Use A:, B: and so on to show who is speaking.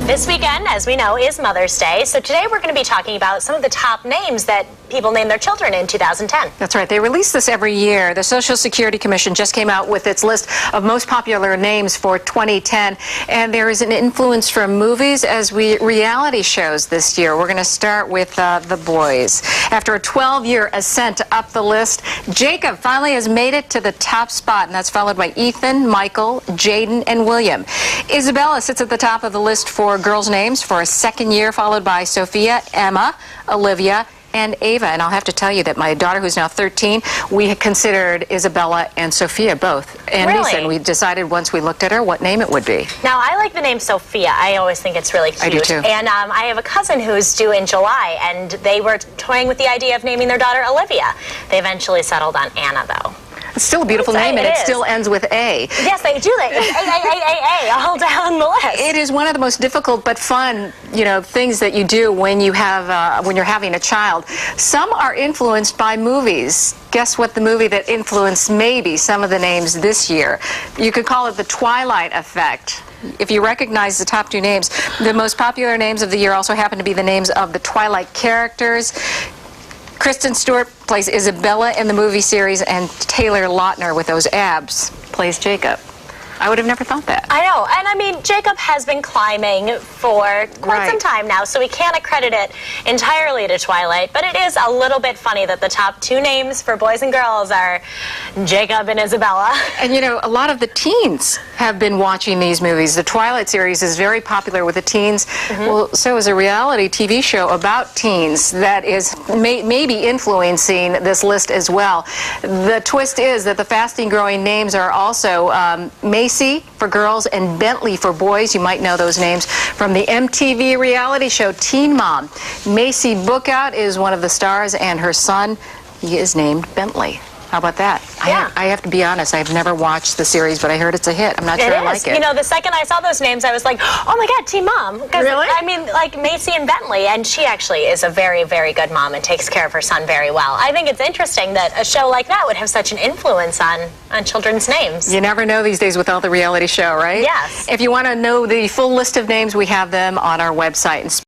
A: This weekend, as we know, is Mother's Day. So today we're going to be talking about some of the top names that people name their children in 2010.
B: That's right. They release this every year. The Social Security Commission just came out with its list of most popular names for 2010. And there is an influence from movies as reality shows this year. We're going to start with the boys. After a 12-year ascent up the list, Jacob finally has made it to the top spot, and that's followed by Ethan, Michael, Jaden, and William. Isabella sits at the top of the list for girls' names for a second year, followed by Sophia, Emma, Olivia, and Ava. And I'll have to tell you that my daughter, who's now 13, we had considered Isabella and Sophia both. And
A: really?
B: And we decided once we looked at her what name it would be.
A: Now, I like the name Sophia. I always think it's really cute.
B: I do too.
A: And I have a cousin who's due in July, and they were toying with the idea of naming their daughter Olivia. They eventually settled on Anna, though.
B: It's still a beautiful name, and it still ends with A.
A: Yes, they do. It's A, all down the list.
B: It is one of the most difficult but fun, things that you do when you have when you're having a child. Some are influenced by movies. Guess what the movie that influenced maybe some of the names this year? You could call it the Twilight effect. If you recognize the top two names, the most popular names of the year also happen to be the names of the Twilight characters. Kristen Stewart plays Isabella in the movie series, and Taylor Lautner, with those abs, plays Jacob. I would have never thought that.
A: I know, and I mean, Jacob has been climbing for quite some time now, so we can't accredit it entirely to Twilight, but it is a little bit funny that the top two names for boys and girls are Jacob and Isabella. And
B: a lot of the teens have been watching these movies. The Twilight series is very popular with the teens. Well, so is a reality TV show about teens that is maybe influencing this list as well. The twist is that the fastest growing names are also Maci for girls and Bentley for boys. You might know those names from the MTV reality show Teen Mom. Maci Bookout is one of the stars, and her son, he is named Bentley. How about that?
A: Yeah.
B: I have to be honest, I've never watched the series, but I heard it's a hit. I'm not sure I like it.
A: The second I saw those names, I was like, oh my God, Teen Mom.
B: Really?
A: I mean, like Maci and Bentley, and she actually is a very, very good mom and takes care of her son very well. I think it's interesting that a show like that would have such an influence on children's names.
B: You never know these days without the reality show, right?
A: Yes.
B: If you want to know the full list of names, we have them on our website.